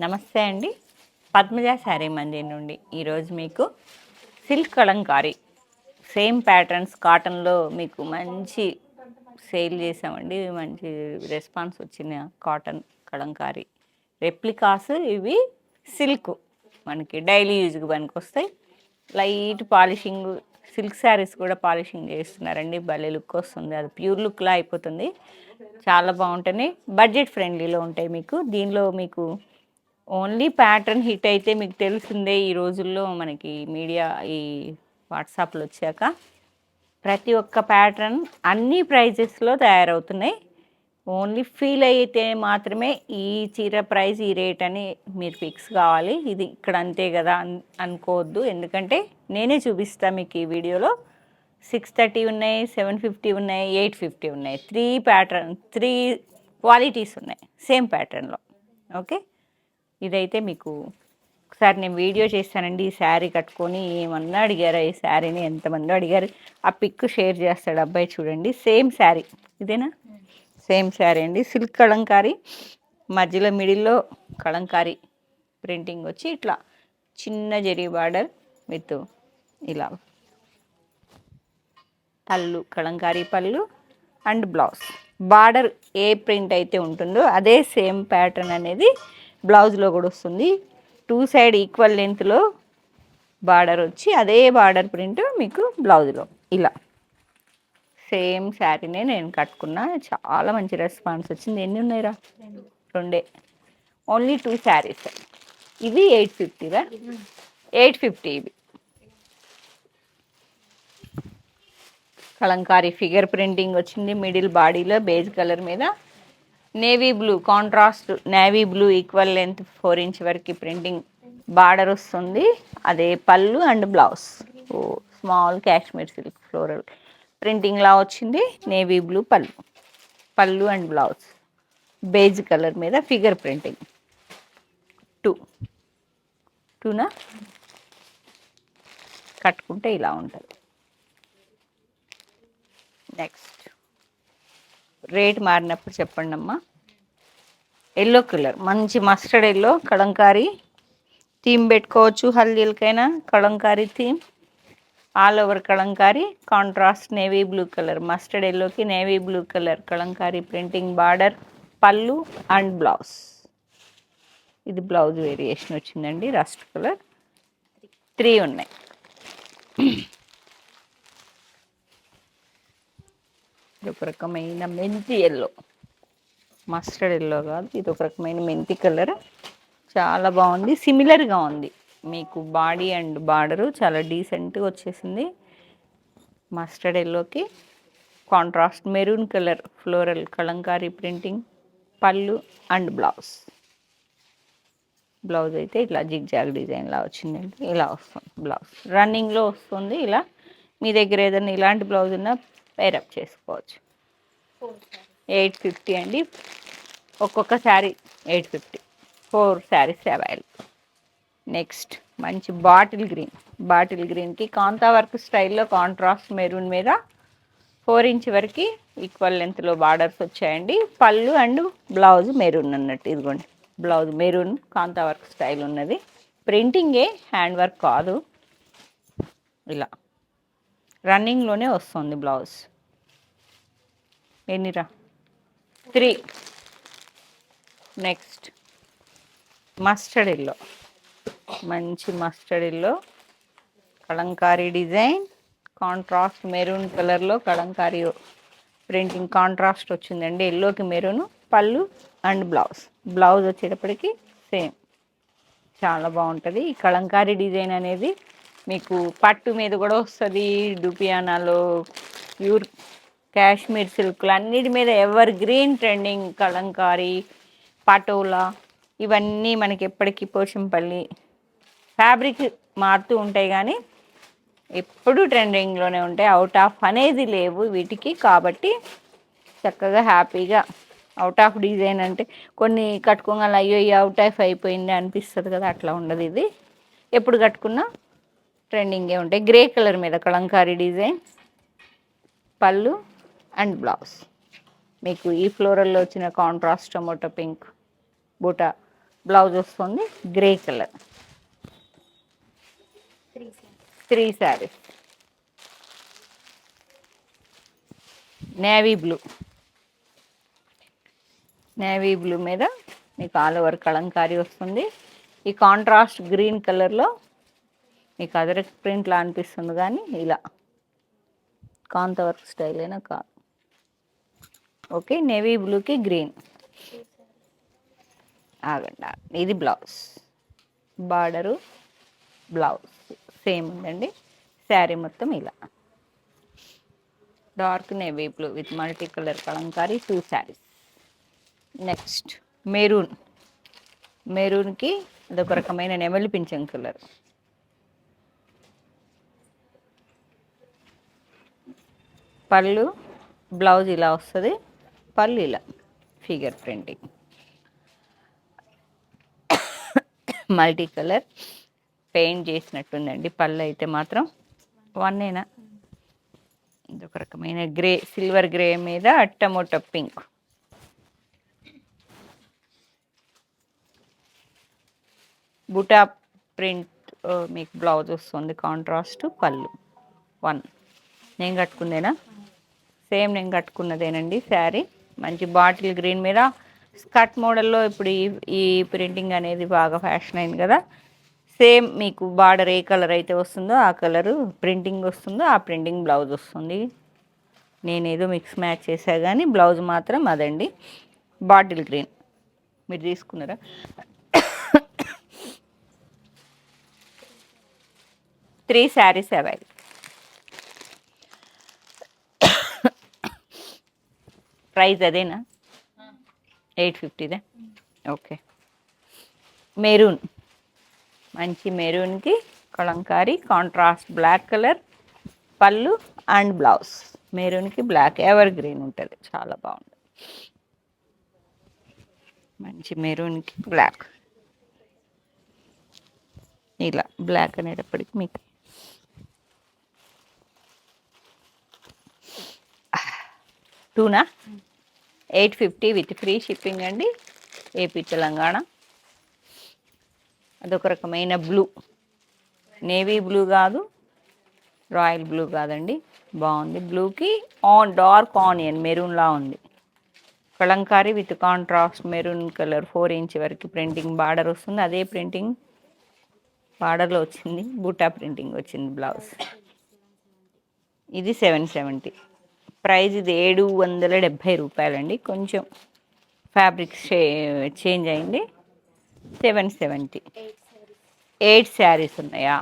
నమస్తే అండి. పద్మజ శారీ మందిర్ నుండి ఈరోజు మీకు సిల్క్ కలంకారీ సేమ్ ప్యాటర్న్స్ కాటన్లో మీకు మంచి సేల్ చేసామండి. మంచి రెస్పాన్స్ వచ్చిన కాటన్ కలంకారీ రెప్లికాస్. ఇవి సిల్క్ మనకి డైలీ యూజ్కి పనికి వస్తాయి. లైట్ పాలిషింగ్ సిల్క్ శారీస్ కూడా పాలిషింగ్ చేస్తున్నారండి. భలే లుక్ వస్తుంది. అది ప్యూర్ లుక్లా అయిపోతుంది. చాలా బాగుంటాయి. బడ్జెట్ ఫ్రెండ్లీలో ఉంటాయి. మీకు దీనిలో మీకు ఓన్లీ ప్యాటర్న్ హిట్ అయితే మీకు తెలిసిందే. ఈ రోజుల్లో మనకి మీడియా ఈ వాట్సాప్లో వచ్చాక ప్రతి ఒక్క ప్యాటర్న్ అన్ని ప్రైజెస్లో తయారవుతున్నాయి. ఓన్లీ ఫీల్ అయితే మాత్రమే ఈ చీర ప్రైస్ ఈ రేట్ అని మీరు ఫిక్స్ కావాలి. ఇది ఇక్కడ అంతే కదా అనుకోవద్దు. ఎందుకంటే నేనే చూపిస్తాను మీకు ఈ వీడియోలో. 630 ఉన్నాయి, 750 ఉన్నాయి, 850 ఉన్నాయి. 3 క్వాలిటీస్ ఉన్నాయి సేమ్ ప్యాటర్న్లో. ఓకే, ఇదైతే మీకు ఒకసారి నేను వీడియో చేస్తానండి. ఈ శారీ కట్టుకొని ఏమన్నా అడిగారా, ఈ శారీని ఎంతమంది అడిగారు. ఆ పిక్ షేర్ చేస్తాడు అబ్బాయి, చూడండి. సేమ్ శారీ ఇదేనా? సేమ్ శారీ అండి. సిల్క్ కలంకారీ, మధ్యలో మిడిల్లో కలంకారీ ప్రింటింగ్ వచ్చి ఇట్లా చిన్న జరీ బార్డర్ విత్ ఇలా పళ్ళు, కలంకారీ పళ్ళు and blouse. Border A print అయితే ఉంటుందో అదే సేమ్ ప్యాటర్న్ అనేది బ్లౌజ్లో కూడా వస్తుంది. 2 సైడ్ ఈక్వల్ లెంత్లో బార్డర్ వచ్చి అదే బార్డర్ ప్రింట్ మీకు బ్లౌజ్లో ఇలా సేమ్ శారీనే నేను కట్టుకున్నా. చాలా మంచి రెస్పాన్స్ వచ్చింది. ఎన్ని ఉన్నాయిరా? 2. Only 2 saris. ఇవి 850రా? 850. ఇవి కలంకారీ ఫిగర్ ప్రింటింగ్ వచ్చింది. మిడిల్ బాడీలో బేజ్ కలర్ మీద navy blue contrast, navy blue equal length 4 inch వరకు ప్రింటింగ్ బార్డర్ వస్తుంది. అదే పళ్ళు and blouse. Small Kashmir silk floral printing లా వచ్చింది. నేవీ బ్లూ పళ్ళు అండ్ బ్లౌజ్ బేజ్ కలర్ మీద ఫిగర్ ప్రింటింగ్. 2నా కట్టుకుంటే ఇలా ఉంటుంది. నెక్స్ట్ రేట్ మారినప్పుడు చెప్పండి అమ్మా. ఎల్లో కలర్, మంచి మస్టర్డ్ ఎల్లో కలంకారీ థీమ్ పెట్టుకోవచ్చు. హల్దీలకైనా Kalamkari theme all over Kalamkari. Contrast navy blue colour, mustard ఎల్లోకి navy blue colour Kalamkari printing border, పళ్ళు అండ్ బ్లౌజ్. ఇది బ్లౌజ్ వేరియేషన్ వచ్చిందండి. రస్ట్ కలర్ 3 ఉన్నాయి. ఇది ఒక రకమైన మెంతి ఎల్లో, మస్టర్డ్ ఎల్లో కాదు, ఇది ఒక రకమైన మెంతి కలర్. చాలా బాగుంది. సిమిలర్గా ఉంది మీకు బాడీ అండ్ బార్డరు చాలా డీసెంట్గా వచ్చేసింది. మస్టర్డ్ ఎల్లోకి contrast maroon colour floral Kalamkari printing పళ్ళు అండ్ బ్లౌజ్. బ్లౌజ్ అయితే ఇట్లా జిగ్జాగ్ డిజైన్లా వచ్చిందండి. ఇలా వస్తుంది బ్లౌజ్. రన్నింగ్లో వస్తుంది ఇలా. మీ దగ్గర ఏదైనా ఇలాంటి బ్లౌజ్ ఉన్నా పేరప్ చేసుకోవచ్చు. 850 అండి. ఒక్కొక్క శారీ 850. 4 శారీస్ అవైలబుల్. నెక్స్ట్ మంచి బాటిల్ గ్రీన్కి కాంతా వర్క్ స్టైల్లో కాంట్రాస్ట్ మెరూన్ మీద 4 ఇంచ్ వరకు ఈక్వల్ లెంత్లో బార్డర్స్ వచ్చాయండి. పళ్ళు అండ్ బ్లౌజ్ మెరూన్ అన్నట్టు. ఇదిగోండి బ్లౌజ్ మెరూన్ కాంతా వర్క్ స్టైల్ ఉన్నది. ప్రింటింగే, హ్యాండ్ వర్క్ కాదు. ఇలా రన్నింగ్లోనే వస్తుంది బ్లౌజ్. ఎన్నిరా? 3. నెక్స్ట్ మస్టర్డ్ ఎల్లో, మంచి mustard yellow Kalamkari design contrast maroon కలర్లో కలంకారీ ప్రింటింగ్ కాంట్రాస్ట్ వచ్చిందండి. ఎల్లోకి మెరూన్ పళ్ళు అండ్ బ్లౌజ్ వచ్చేటప్పటికి సేమ్. చాలా బాగుంటుంది. ఈ కలంకారీ డిజైన్ అనేది మీకు పట్టు మీద కూడా వస్తుంది. డుపియానాలో ప్యూర్ కాశ్మీర్ సిల్క్లు అన్నిటి మీద ever green trending Kalamkari, patola ఇవన్నీ మనకి ఎప్పటికీ పోచంపల్లి ఫ్యాబ్రిక్ మారుతూ ఉంటాయి కానీ ఎప్పుడు ట్రెండింగ్లోనే ఉంటాయి. అవుట్ ఆఫ్ అనేది లేవు వీటికి. కాబట్టి చక్కగా హ్యాపీగా అవుట్ ఆఫ్ డిజైన్ అంటే కొన్ని కట్టుకోగల అయ్యో అవుట్ ఆఫ్ అయిపోయింది అనిపిస్తుంది కదా, అట్లా ఉండదు. ఇది ఎప్పుడు కట్టుకున్నా ట్రెండింగే ఉంటాయి. గ్రే కలర్ మీద కలంకారీ డిజైన్ పళ్ళు అండ్ బ్లౌజ్. మీకు ఈ ఫ్లోరల్లో వచ్చిన కాంట్రాస్ట్ టొమాటో పింక్ బూటా బ్లౌజ్ వస్తుంది grey colour. 3 saris. Navy blue. Navy blue మీద మీకు ఆల్ ఓవర్ కలంకారీ వస్తుంది. ఈ కాంట్రాస్ట్ గ్రీన్ కలర్లో మీకు అదరక్ ప్రింట్లా అనిపిస్తుంది కానీ ఇలా కాంత వర్క్ స్టైల్ అయినా కాదు. ఓకే, నేవీ బ్లూకి గ్రీన్. ఆగండి, ఇది బ్లౌజ్. బార్డరు బ్లౌజ్ సేమ్ ఉందండి. శారీ మొత్తం ఇలా dark navy blue with multi colour Kalamkari 2 saris. Next maroon. మెరూన్కి అదొక రకమైన నెమలి పింఛం కలర్. పళ్ళు బ్లౌజ్ ఇలా వస్తుంది, పళ్ళు ఇలా figure printing multi colour paint చేసినట్టుందండి. పళ్ళు అయితే మాత్రం వన్నేనా, ఇదొక రకమైన గ్రే, సిల్వర్ గ్రే మీద టమోటో పింక్. బుటా ప్రింట్ మీకు బ్లౌజ్ వస్తుంది, కాంట్రాస్ట్ పళ్ళు. 1 నేను కట్టుకుందేనా, సేమ్ నేను కట్టుకున్నదేనండి శారీ. మంచి బాటిల్ గ్రీన్ మీద స్కర్ట్ మోడల్లో ఇప్పుడు ఈ ప్రింటింగ్ అనేది బాగా ఫ్యాషన్ అయింది కదా. సేమ్ మీకు బార్డర్ ఏ కలర్ అయితే వస్తుందో ఆ కలరు ప్రింటింగ్ వస్తుందో ఆ ప్రింటింగ్ బ్లౌజ్ వస్తుంది. నేనేదో మిక్స్ మ్యాచ్ చేసా కానీ బ్లౌజ్ మాత్రం అదండి, బాటిల్ గ్రీన్. మీరు తీసుకున్నారా? 3 శారీస్ అవైలబుల్. ప్రైస్ అదేనా? 850దే. ఓకే. మెరూన్, మంచి మెరూన్కి కలంకారీ కాంట్రాస్ట్ బ్లాక్ కలర్ పళ్ళు అండ్ బ్లౌజ్. మెరూన్కి బ్లాక్ ఎవర్ గ్రీన్ ఉంటుంది, చాలా బాగుంటుంది. మంచి మెరూన్కి బ్లాక్, ఇలా బ్లాక్ అనేటప్పటికి మీకు 2 850 విత్ ఫ్రీ షిప్పింగ్ అండి, ఏపీ తెలంగాణ. అదొక రకమైన బ్లూ, నేవీ బ్లూ కాదు, రాయల్ బ్లూ కాదండి, బాగుంది. బ్లూకి డార్క్ ఆనియన్ మెరూన్లా ఉంది. Kalamkari with contrast maroon colour 4 inch వరకు ప్రింటింగ్ బార్డర్ వస్తుంది. అదే ప్రింటింగ్ బార్డర్లో వచ్చింది, బూటా ప్రింటింగ్ వచ్చింది బ్లౌజ్. ఇది 770. ప్రైస్ ఇది 770 రూపాయలండి. కొంచెం ఫ్యాబ్రిక్ చేంజ్ అయింది. 770. 8 శారీస్ ఉన్నాయా?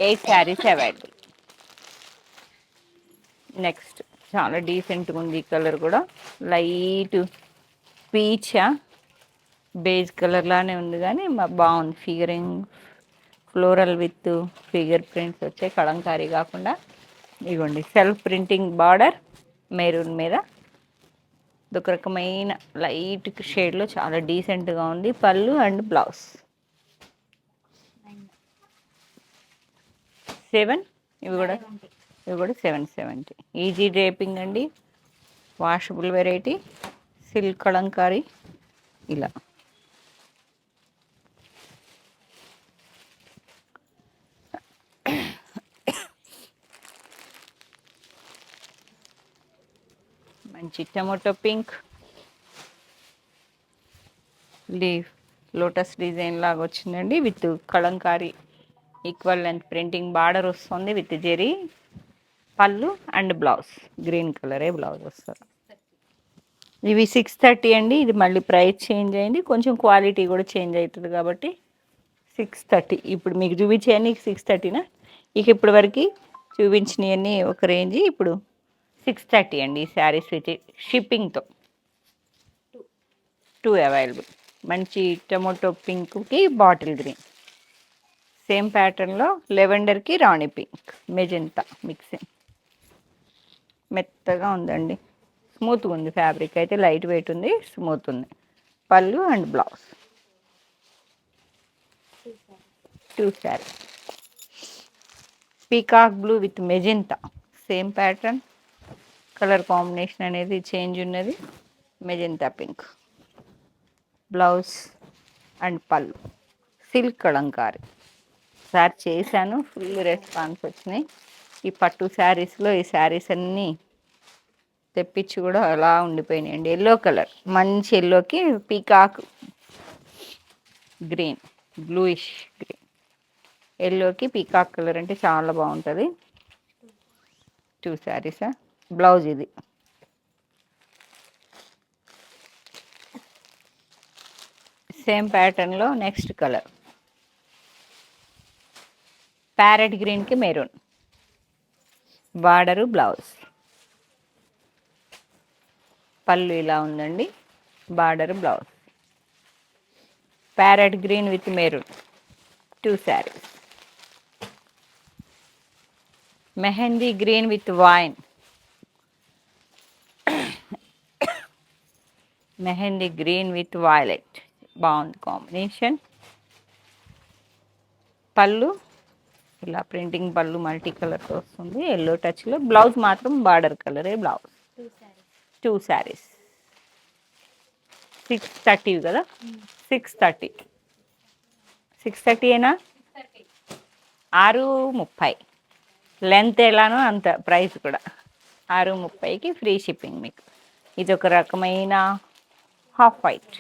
8 శారీస్ అవైలబుల్. నెక్స్ట్ చాలా డీసెంట్గా ఉంది ఈ కలర్ కూడా, లైట్ పీచా బేజ్ కలర్ లానే ఉంది కానీ బాగుంది. Figuring floral with figure prints వచ్చాయి, కలంకారీ కాకుండా. ఇదిగోండి సెల్ఫ్ ప్రింటింగ్ బార్డర్ మెరూన్ మీద, ఒక రకమైన లైట్ షేడ్లో చాలా డీసెంట్గా ఉంది. పళ్ళు అండ్ బ్లౌజ్. 7 ఇవి కూడా 770. ఈజీ డ్రేపింగ్ అండి, వాషబుల్ వెరైటీ, సిల్క్ కలంకారీ ఇలా. మంచి tomato pink leaf lotus design లాగా వచ్చిందండి, with Kalamkari equal length printing border వస్తుంది విత్ జెరీ. పళ్ళు అండ్ బ్లౌజ్ గ్రీన్ కలరే బ్లౌజ్ వస్తుంది. ఇవి 630 అండి. ఇది మళ్ళీ ప్రైస్ చేంజ్ అయింది, కొంచెం క్వాలిటీ కూడా చేంజ్ అవుతుంది కాబట్టి 630. ఇప్పుడు మీకు చూపించేవన్నీ 630నా? ఇక ఇప్పటి వరకు చూపించినవన్నీ ఒక రేంజ్, ఇప్పుడు 630 అండి ఈ శారీస్ విత్ షిప్పింగ్తో. 2 అవైలబుల్. మంచి టమోటో పింక్కి బాటిల్ గ్రీన్, సేమ్ ప్యాటర్న్లో లెవెండర్కి రాణి పింక్ మెజెంతా మిక్సింగ్. మెత్తగా ఉందండి, స్మూత్గా ఉంది. ఫ్యాబ్రిక్ అయితే లైట్ వెయిట్ ఉంది, స్మూత్ ఉంది. పళ్ళు and blouse. 2 sari. Peacock blue with magenta, same pattern, colour combination అనేది చేంజ్ ఉన్నది. మెజెంతా పింక్ బ్లౌజ్ అండ్ పళ్ళు సిల్క్ కలంకారీ. సార్ చేశాను, ఫుల్ రెస్పాన్స్ వచ్చినాయి. ఈ పట్టు శారీస్లో ఈ శారీస్ అన్నీ తెప్పించి కూడా అలా ఉండిపోయినాయండి. ఎల్లో కలర్, మంచి ఎల్లోకి పీకాక్ గ్రీన్, బ్లూయిష్ గ్రీన్, ఎల్లోకి పీకాక్ కలర్ అంటే చాలా బాగుంటుంది. 2 శారీసా. బ్లౌజ్ ఇది. సేమ్ ప్యాటర్న్లో నెక్స్ట్ కలర్ ప్యారెట్ గ్రీన్కి మెరూన్, బార్డరు బ్లౌజ్. పళ్ళు ఇలా ఉందండి, border blouse. Parrot green with maroon 2 saris. Mehndi green with wine, mehndi green with violet, బాగుంది కాంబినేషన్. పళ్ళు ఇలా ప్రింటింగ్ పళ్ళు మల్టీ కలర్తో వస్తుంది, ఎల్లో టచ్లో. బ్లౌజ్ మాత్రం బార్డర్ కలరే బ్లౌజ్. 2 శారీస్. 630 కదా, 630. 630 ఏనా, 630. లెంత్ ఎలానో అంత ప్రైస్ కూడా. 630కి ఫ్రీ షిప్పింగ్ మీకు. ఇది ఒక రకమైన హాఫ్ వైట్,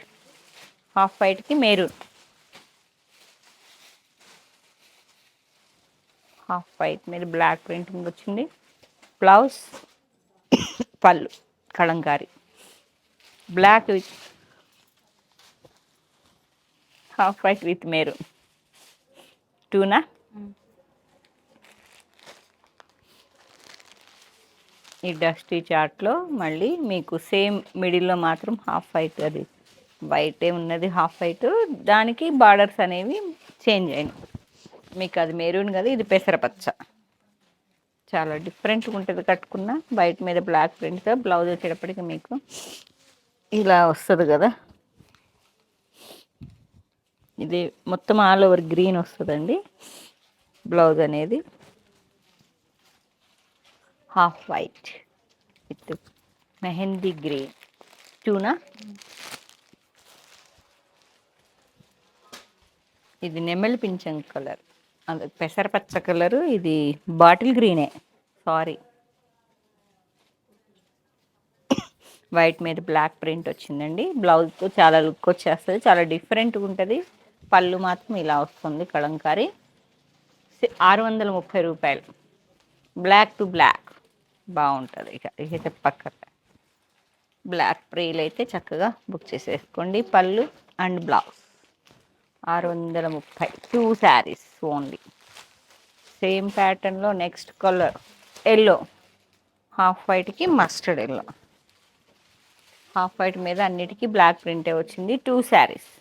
హాఫ్ వైట్కి మెరూన్, హాఫ్ వైట్ మీద బ్లాక్ ప్రింటింగ్ వచ్చింది. బ్లౌజ్, పళ్ళు Kalamkari, black with half white with maroon. 2నా. ఈ డస్టీ చార్ట్లో మళ్ళీ మీకు సేమ్ మిడిల్లో మాత్రం హాఫ్ వైట్, అది వైటే ఉన్నది హాఫ్ వైట్, దానికి బార్డర్స్ అనేవి చేంజ్ అయినాయి. మీకు అది మెరూన్ కదా, ఇది పెసరపచ్చ. చాలా డిఫరెంట్గా ఉంటుంది కట్టుకున్న. వైట్ మీద బ్లాక్ ప్రింట్తో బ్లౌజ్ వచ్చేటప్పటికి మీకు ఇలా వస్తుంది కదా. ఇది మొత్తం ఆల్ ఓవర్ గ్రీన్ వస్తుందండి బ్లౌజ్ అనేది. Half white with mehndi green. 2నా. ఇది నెమలి పింఛం కలర్, పెసరపచ్చ కలరు. ఇది బాటిల్ గ్రీనే, సారీ. వైట్ మీద బ్లాక్ ప్రింట్ వచ్చిందండి. బ్లౌజ్తో చాలా లుక్ వచ్చేస్తుంది, చాలా డిఫరెంట్గా ఉంటుంది. పళ్ళు మాత్రం ఇలా వస్తుంది కలంకారీ. 630 రూపాయలు. బ్లాక్ టు బ్లాక్ బాగుంటుంది. ఇక చెప్పక్కర్లే. బ్లాక్ ప్రీల్ అయితే చక్కగా బుక్ చేసేసుకోండి. పళ్ళు and blouse 630. 2 saris only. Same ప్యాటర్న్లో నెక్స్ట్ కలర్ ఎల్లో, హాఫ్ వైట్కి మస్టర్డ్ ఎల్లో. హాఫ్ వైట్ మీద అన్నిటికీ బ్లాక్ ప్రింటే వచ్చింది. 2 saris.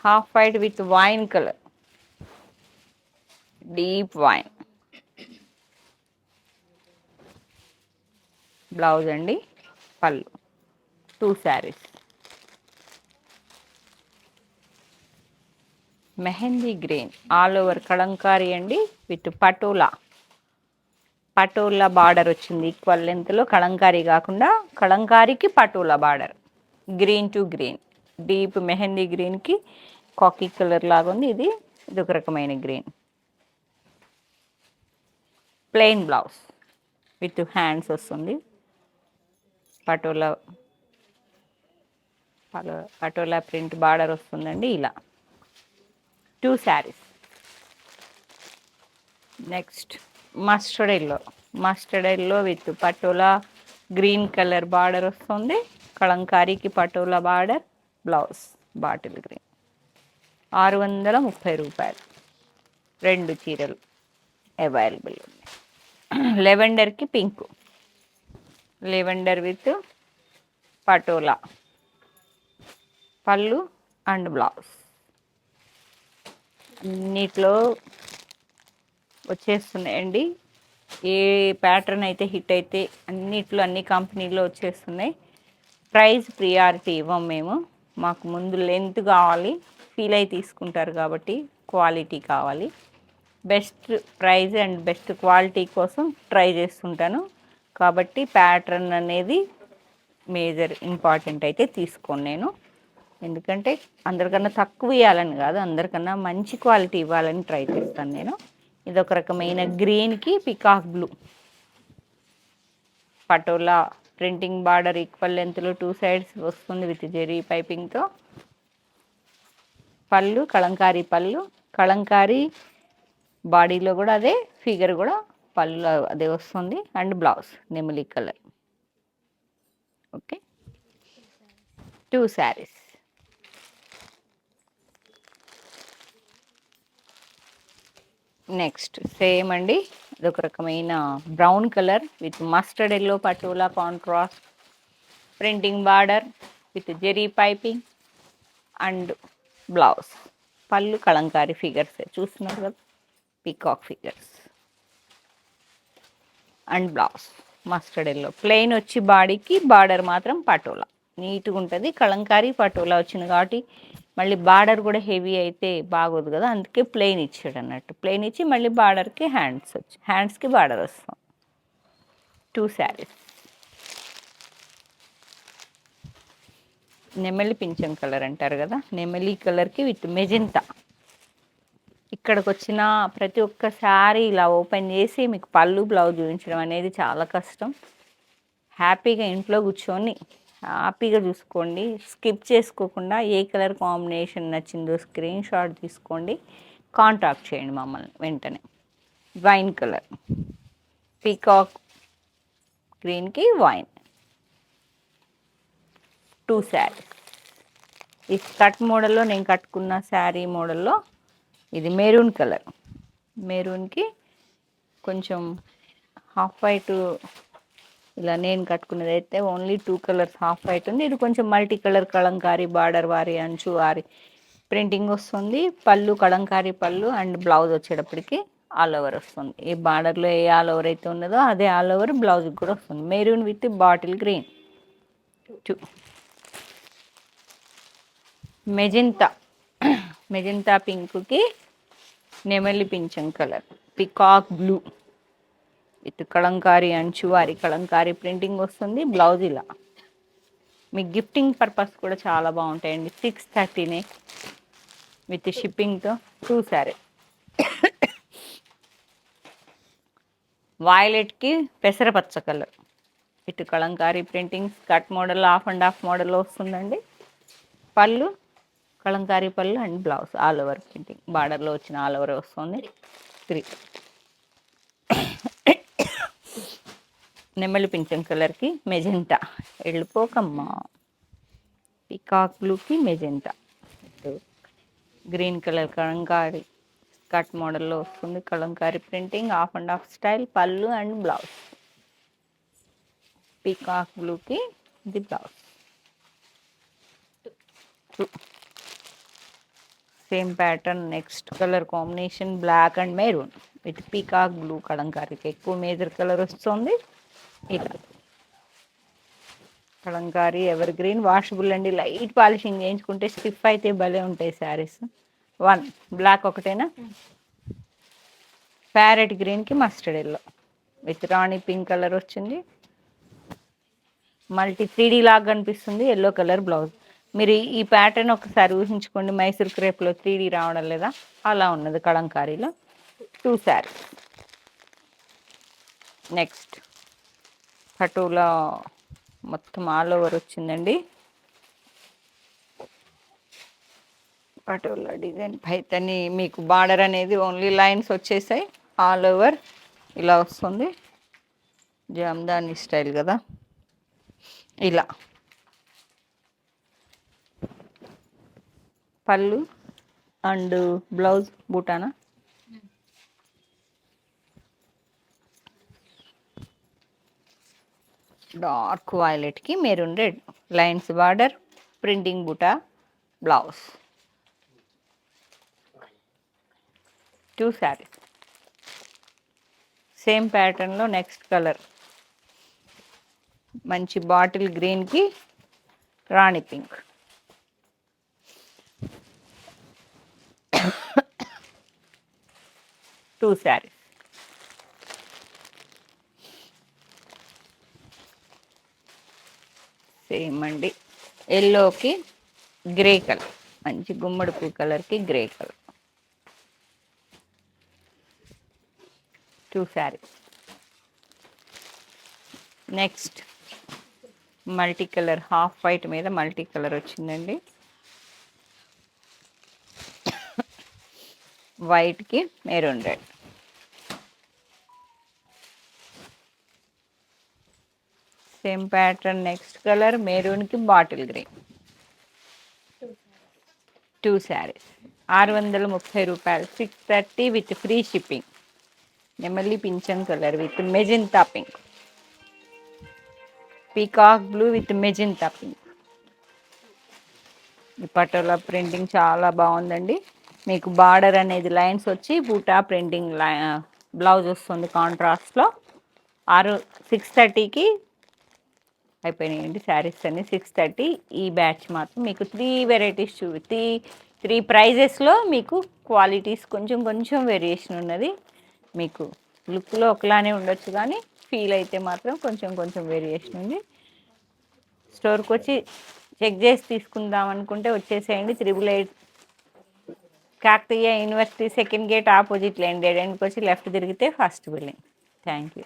Half white with wine colour, deep wine. Blouse అండి, పళ్ళు. 2 saris. Mehndi green all over Kalamkari అండి విత్ పటోలా. పటోలా బార్డర్ వచ్చింది ఈక్వల్ లెంత్లో. కలంకారీ కాకుండా కలంకారీకి Patola border. Green to green, deep mehndi గ్రీన్కి కాకీ కలర్ లాగా ఉంది. ఇది ఒక రకమైన green. Plain blouse with hands వస్తుంది. పటోలా ప్రింట్ బార్డర్ వస్తుందండి ఇలా. 2 saris. Next mustard yellow, mustard yellow with Patola green colour border వస్తుంది. కలంకారీకి Patola border, blouse bottle green. 630 రూపాయలు. 2 చీరలు అవైలబుల్ ఉన్నాయి. లెవెండర్కి పింక్, లెవెండర్ విత్ పటోలా, పళ్ళు అండ్ బ్లౌజ్. అన్నిట్లో వచ్చేస్తున్నాయండి. ఏ ప్యాటర్న్ అయితే హిట్ అయితే అన్నిట్లో అన్ని కంపెనీల్లో వచ్చేస్తున్నాయి. ప్రైస్ ప్రియారిటీ ఇవ్వం మేము. మాకు ముందు లెంత్ కావాలి, ఫీల్ అయి తీసుకుంటారు కాబట్టి క్వాలిటీ కావాలి. Best price and best quality కోసం ట్రై చేస్తుంటాను. కాబట్టి ప్యాటర్న్ అనేది మేజర్ ఇంపార్టెంట్ అయితే తీసుకోను నేను. ఎందుకంటే అందరికన్నా తక్కువ ఇవ్వాలని కాదు, అందరికన్నా మంచి క్వాలిటీ ఇవ్వాలని ట్రై చేస్తాను నేను. ఇది ఒక రకమైన గ్రీన్కి peacock blue Patola printing border equal లెంత్లో 2 సైడ్స్ వస్తుంది విత్ జెరీ పైపింగ్తో. పళ్ళు కలంకారీ పళ్ళు, కలంకారీ బాడీలో కూడా అదే ఫిగర్ కూడా పళ్ళు అదే వస్తుంది. అండ్ బ్లౌజ్ నెమలి colour. Okay, 2 saris. Next same అండి, ఇదొక రకమైన brown colour with mustard yellow patola contrast printing border with zari piping and blouse. పళ్ళు కలంకారీ ఫిగర్స్ చూస్తున్నారు కదా, peacock figures. And blouse mustard yellow plain వచ్చి బాడీకి, బార్డర్ మాత్రం పటోలా నీట్గా ఉంటుంది. కలంకారీ పటోలా వచ్చింది కాబట్టి మళ్ళీ బార్డర్ కూడా హెవీ అయితే బాగోదు కదా, అందుకే ప్లెయిన్ ఇచ్చాడు అన్నట్టు. ప్లెయిన్ ఇచ్చి మళ్ళీ బార్డర్కి హ్యాండ్స్కి బార్డర్ వస్తాం. 2 శారీస్. నెమలి పింఛం కలర్ అంటారు కదా, నెమలి కలర్కి విత్ మెజెంతా. ఇక్కడికి వచ్చిన ప్రతి ఒక్క శారీ ఇలా ఓపెన్ చేసి మీకు పళ్ళు బ్లౌజ్ చూపించడం అనేది చాలా కష్టం. హ్యాపీగా ఇంట్లో కూర్చొని హ్యాపీగా చూసుకోండి. స్కిప్ చేసుకోకుండా ఏ కలర్ కాంబినేషన్ నచ్చిందో స్క్రీన్ షాట్ తీసుకోండి, కాంటాక్ట్ చేయండి మమ్మల్ని వెంటనే. వైన్ కలర్ పీకాక్ గ్రీన్కి వైన్. 2 శారీ. ఈ స్కర్ట్ మోడల్లో నేను కట్టుకున్న శారీ మోడల్లో ఇది మెరూన్ కలర్. మెరూన్కి కొంచెం హాఫ్ వైట్, ఇలా నేను కట్టుకున్నది అయితే ఓన్లీ 2 కలర్స్ హాఫ్ వైట్ ఉంది. ఇది కొంచెం మల్టీ కలర్ కలంకారీ బార్డర్ వారి అంచు వారి ప్రింటింగ్ వస్తుంది. పళ్ళు కలంకారీ పళ్ళు అండ్ బ్లౌజ్ వచ్చేటప్పటికి ఆల్ ఓవర్ వస్తుంది. ఈ బార్డర్లో ఏ ఆల్ ఓవర్ అయితే ఉన్నదో అదే ఆల్ ఓవర్ బ్లౌజ్కి కూడా వస్తుంది. Maroon with bottle green. 2 magenta పింక్కి నెమలి పింఛం colour peacock blue with Kalamkari అంచు వారి కలంకారీ ప్రింటింగ్ వస్తుంది. బ్లౌజ్ ఇలా మీకు గిఫ్టింగ్ పర్పస్ కూడా చాలా బాగుంటాయండి. 630 విత్ షిప్పింగ్తో. 2 శారీ. వాయిలెట్కి పెసరపచ్చ colour with Kalamkari printing skirt model half and half మోడల్లో వస్తుందండి. పళ్ళు కలంకారీ పళ్ళు and blouse all over printing బార్డర్లో వచ్చిన ఆల్ ఓవర్ వస్తుంది. 3 నెమలి పింఛం కలర్కి మెజెంటా. వెళ్ళిపోకమ్మా. పికాక్ బ్లూకి magenta. Green colour Kalamkari skirt మోడల్లో వస్తుంది. Kalamkari printing half and half style పళ్ళు అండ్ బ్లౌజ్. పికాక్ బ్లూకి ఇది blouse. Same pattern next colour combination black and maroon with peacock blue. కలంకారీకి ఎక్కువ మేజర్ కలర్ వస్తుంది. ఇలా కలంకారీ ఎవర్ గ్రీన్ వాషబుల్ అండి. లైట్ పాలిషింగ్ చేయించుకుంటే స్టిఫ్ అయితే భలే ఉంటాయి శారీస్. 1 బ్లాక్ ఒకటేనా. ప్యారెట్ గ్రీన్కి mustard yellow with rani pink colour వచ్చింది. మల్టీ 3D లాగా కనిపిస్తుంది. Yellow colour blouse. మీరు ఈ ప్యాటర్న్ ఒకసారి ఊహించుకోండి, మైసూర్ క్రేప్లో 3D రావడం లేదా, అలా ఉన్నది కలంకారీలో. 2 శారీస్. నెక్స్ట్ పటోలా మొత్తం ఆల్ ఓవర్ వచ్చిందండి. పటోలా డిజైన్ పైతని మీకు బార్డర్ అనేది ఓన్లీ లైన్స్ వచ్చేసాయి. ఆల్ ఓవర్ ఇలా వస్తుంది. జామ్దాని స్టైల్ కదా, ఇలా పళ్ళు అండ్ బ్లౌజ్ బూటానా. డార్క్ వైలెట్కి maroon red lines border printing బూటా బ్లౌజ్. 2 శారీస్. సేమ్ ప్యాటర్న్లో నెక్స్ట్ కలర్ మంచి బాటిల్ గ్రీన్కి రాణి పింక్. 2 శారీస్. సేమ్ అండి. ఎల్లోకి గ్రే కలర్, మంచి గుమ్మడి పూ కలర్కి grey colour. 2 saris. Next multi colour, half white మీద మల్టీ కలర్ వచ్చిందండి. వైట్కి maroon red. Same pattern next colour మెరూన్కి బాటిల్ గ్రీన్. 2 శారీస్ 630 రూపాయలు. 630 విత్ ఫ్రీ షిప్పింగ్. నెమలి పింఛన్ colour with magenta pink, peacock blue with magenta pink. ఈ పటోలా ప్రింటింగ్ చాలా బాగుందండి. మీకు బార్డర్ అనేది లైన్స్ వచ్చి బూటా ప్రింటింగ్ బ్లౌజ్ వస్తుంది కాంట్రాస్ట్లో. 630కి అయిపోయినాయండి శారీస్ అన్ని. 630. ఈ బ్యాచ్ మాత్రం మీకు 3 వెరైటీస్ త్రీ ప్రైజెస్లో మీకు క్వాలిటీస్ కొంచెం కొంచెం వేరియేషన్ ఉన్నది. మీకు లుక్లో ఒకలానే ఉండొచ్చు కానీ ఫీల్ అయితే మాత్రం కొంచెం కొంచెం వేరియేషన్ ఉంది. స్టోర్కి వచ్చి చెక్ చేసి తీసుకుందాం అనుకుంటే వచ్చేసేయండి. 888 Kakatiya university second gate opposite line dead ఎండ్కి వచ్చి లెఫ్ట్ తిరిగితే ఫస్ట్ బిల్డింగ్. Thank you.